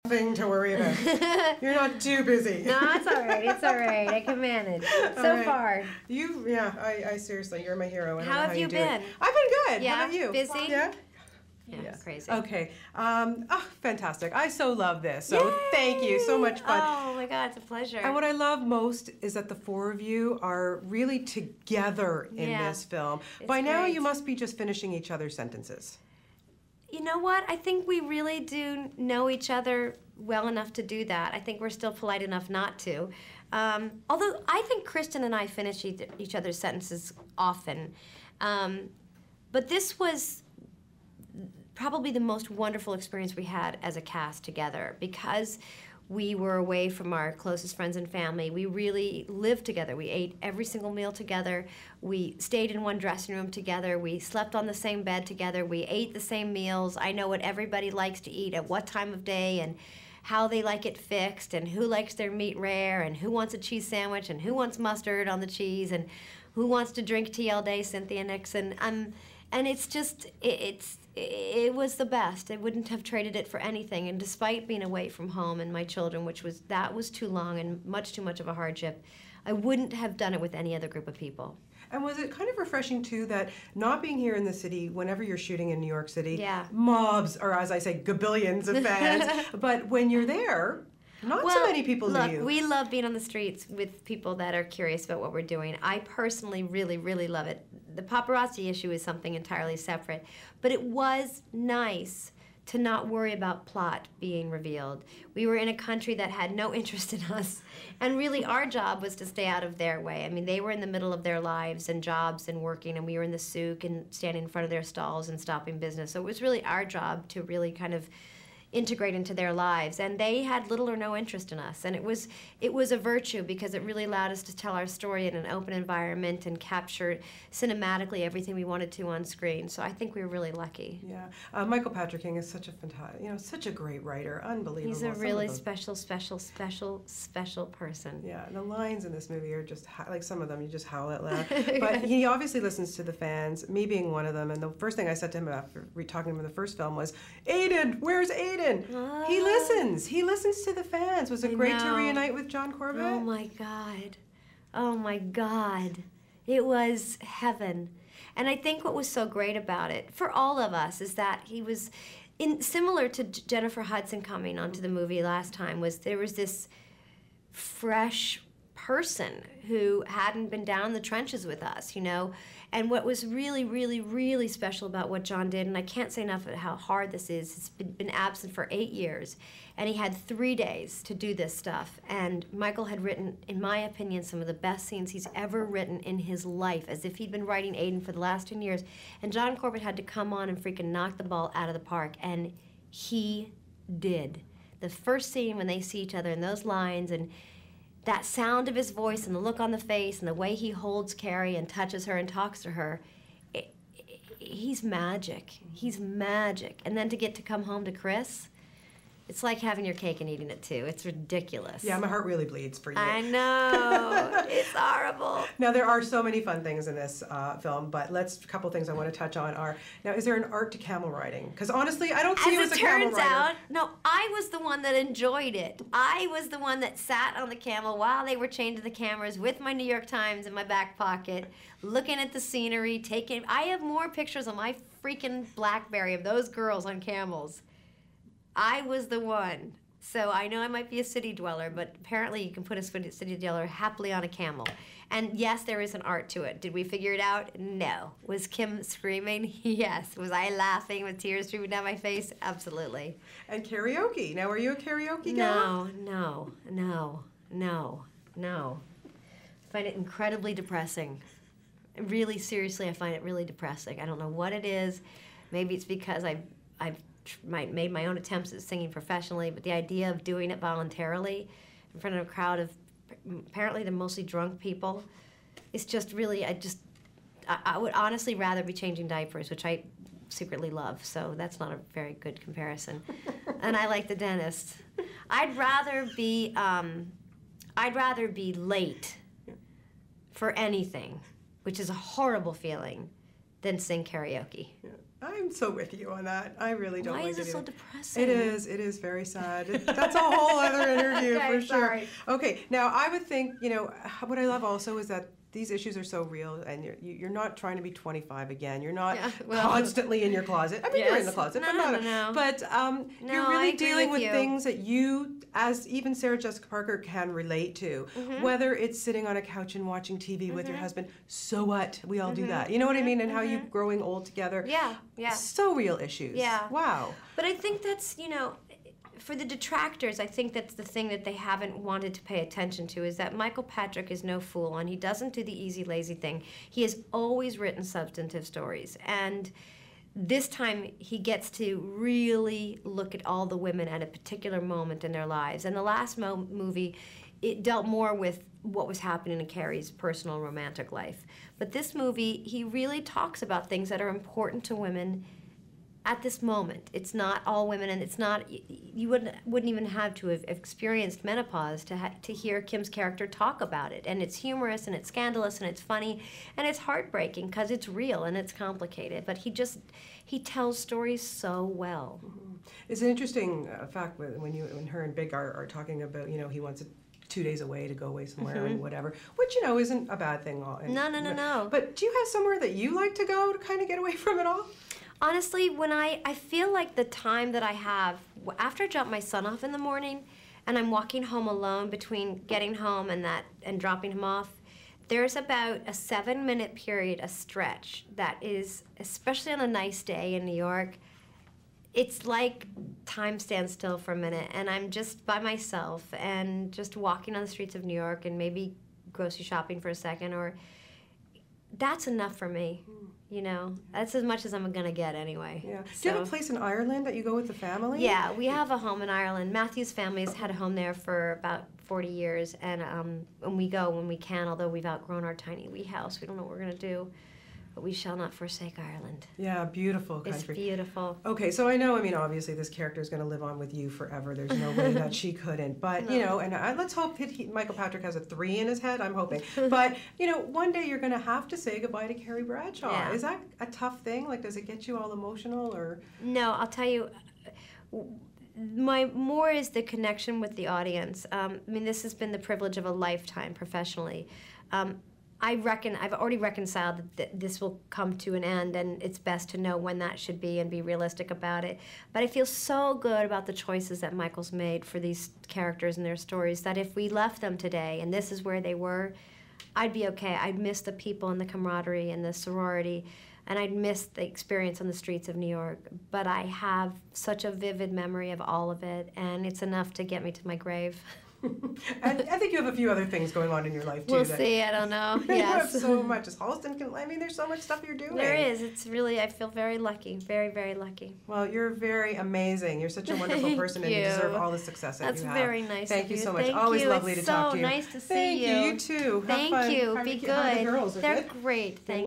thing to worry about. You're not too busy. No, it's all right. It's all right. I can manage. Far. I seriously, you're my hero. How have you been? I've been good. Yeah. How about you? Busy? Yeah. Yeah, crazy. Okay. Fantastic. I so love this. So thank you. So much fun. Oh my God, it's a pleasure. And what I love most is that the four of you are really together in this film. By now, you must be just finishing each other's sentences. You know what? I think we really do know each other well enough to do that. I think we're still polite enough not to. Although I think Kristen and I finish each other's sentences often. But this was probably the most wonderful experience we had as a cast together, because we were away from our closest friends and family. We really lived together. We ate every single meal together. We stayed in one dressing room together. We slept on the same bed together. We ate the same meals. I know what everybody likes to eat at what time of day and how they like it fixed and who likes their meat rare and who wants a cheese sandwich and who wants mustard on the cheese and who wants to drink tea all day, Cynthia Nixon. And it's just, it was the best. I wouldn't have traded it for anything. And despite being away from home and my children, that was too long and much too much of a hardship, I wouldn't have done it with any other group of people. And was it kind of refreshing, too, that not being here in the city, whenever you're shooting in New York City, mobs, or as I say, gabillions of fans, but when you're there, not so many people know you. Look, we love being on the streets with people that are curious about what we're doing. I personally really, really love it. The paparazzi issue is something entirely separate, but it was nice to not worry about plot being revealed. We were in a country that had no interest in us, and really our job was to stay out of their way. I mean, they were in the middle of their lives and jobs and working, and we were in the souk and standing in front of their stalls and stopping business. So it was really our job to really kind of integrate into their lives, and they had little or no interest in us, and it was a virtue because it really allowed us to tell our story in an open environment and capture cinematically everything we wanted to on screen. So I think we were really lucky. Yeah, Michael Patrick King is such a fantastic, such a great writer, unbelievable. He's a really special person. Yeah, and the lines in this movie are just like some of them you just howl out loud. But he obviously listens to the fans, me being one of them. And the first thing I said to him after talking to him in the first film was, "Aidan, where's Aidan?" He listens. He listens to the fans. Was it great to reunite with John Corbett? Oh my God. Oh my God. It was heaven. And I think what was so great about it, for all of us, is that he was, similar to Jennifer Hudson coming onto the movie last time, there was this fresh person who hadn't been down in the trenches with us, And what was really, really, really special about what John did, and I can't say enough about how hard this is, he's been absent for 8 years, and he had 3 days to do this stuff. And Michael had written, in my opinion, some of the best scenes he's ever written in his life, as if he'd been writing Aidan for the last 10 years. And John Corbett had to come on and freaking knock the ball out of the park, and he did. The first scene when they see each other and those lines, and that sound of his voice and the look on the face and the way he holds Carrie and touches her and talks to her, he's magic. He's magic. And then to get to come home to Chris, it's like having your cake and eating it too. It's ridiculous. Yeah, my heart really bleeds for you. I know. It's horrible. Now, there are so many fun things in this film, but a couple things I want to touch on are, now, is there an art to camel riding? Because honestly, I don't see you as a camel rider. As it turns out, no, I was the one that enjoyed it. I was the one that sat on the camel while they were chained to the cameras with my New York Times in my back pocket, looking at the scenery, I have more pictures on my freaking BlackBerry of those girls on camels. I was the one. So I know I might be a city dweller, but apparently you can put a city dweller happily on a camel. And yes, there is an art to it. Did we figure it out? No. Was Kim screaming? Yes. Was I laughing with tears streaming down my face? Absolutely. And karaoke. Now, are you a karaoke gal? No. I find it incredibly depressing. Really, seriously, I find it really depressing. I don't know what it is. Maybe it's because I've made my own attempts at singing professionally, but the idea of doing it voluntarily in front of a crowd of, apparently they're mostly drunk people, it's just really, I would honestly rather be changing diapers, which I secretly love, so that's not a very good comparison. And I like the dentist. I'd rather be late for anything, which is a horrible feeling, than sing karaoke. Yeah. I'm so with you on that. I really don't Why like is it so either. depressing? It is. It is very sad. That's a whole other interview Okay, for sure. sorry. Okay, now I would think, you know, what I love also is that these issues are so real, and you're not trying to be 25 again. You're not constantly in your closet. I mean, you're in the closet, but not. No. But No, you're I really agree dealing with with you. things that you, as even Sarah Jessica Parker, can relate to. Whether it's sitting on a couch and watching TV with your husband, so what? We all do that. You know what I mean? And how you growing old together. Yeah. So real issues. Yeah. Wow. But I think that's, you know, for the detractors, I think that's the thing that they haven't wanted to pay attention to, is that Michael Patrick is no fool, and he doesn't do the easy, lazy thing. He has always written substantive stories, and this time he gets to really look at all the women at a particular moment in their lives. And the last movie, it dealt more with what was happening in Carrie's personal romantic life. But this movie, he really talks about things that are important to women at this moment. It's not all women, and it's not, you wouldn't even have to have experienced menopause to hear Kim's character talk about it. And it's humorous, and it's scandalous, and it's funny, and it's heartbreaking because it's real and it's complicated. But he tells stories so well. It's an interesting fact when her and Big are talking about, you know, he wants 2 days away to go away somewhere and whatever, which, you know, isn't a bad thing. No. But do you have somewhere that you like to go to kind of get away from it all? Honestly, when I feel like the time that I have, after I drop my son off in the morning and I'm walking home alone between getting home and dropping him off, there's about a 7-minute period, a stretch, that is, especially on a nice day in New York, it's like time stands still for a minute, and I'm just by myself and just walking on the streets of New York and maybe grocery shopping for a second, or that's enough for me. You know, that's as much as I'm gonna get anyway. Yeah. Do you have a place in Ireland that you go with the family? Yeah, we have a home in Ireland. Matthew's family's had a home there for about 40 years, and we go when we can, although we've outgrown our tiny wee house. We don't know what we're gonna do, but we shall not forsake Ireland. Yeah, beautiful country. It's beautiful. Okay, so I know, I mean, obviously this character is going to live on with you forever. There's no way that she couldn't. But, you know, and let's hope that Michael Patrick has a 3 in his head. I'm hoping. But, you know, one day you're going to have to say goodbye to Carrie Bradshaw. Yeah. Is that a tough thing? Like, does it get you all emotional, or? No, I'll tell you, more is the connection with the audience. I mean, this has been the privilege of a lifetime professionally. I reckon I've already reconciled that this will come to an end, and it's best to know when that should be and be realistic about it. But I feel so good about the choices that Michael's made for these characters and their stories that if we left them today and this is where they were, I'd be okay. I'd miss the people and the camaraderie and the sorority, and I'd miss the experience on the streets of New York. But I have such a vivid memory of all of it, and it's enough to get me to my grave. And I think you have a few other things going on in your life, too. We'll see. I don't know. You have Yes. so much. I mean, there's so much stuff you're doing. There is. It's really, I feel very lucky. Very, very lucky. Well, you're very amazing. You're such a wonderful person, and you deserve all the success that That's you have. very nice Thank of you you. so much. Thank Always you. lovely It's to talk to you. so nice to see Thank you. you. You too. Have Thank fun. you. How are Be how are the good. girls? They're good? great. Thank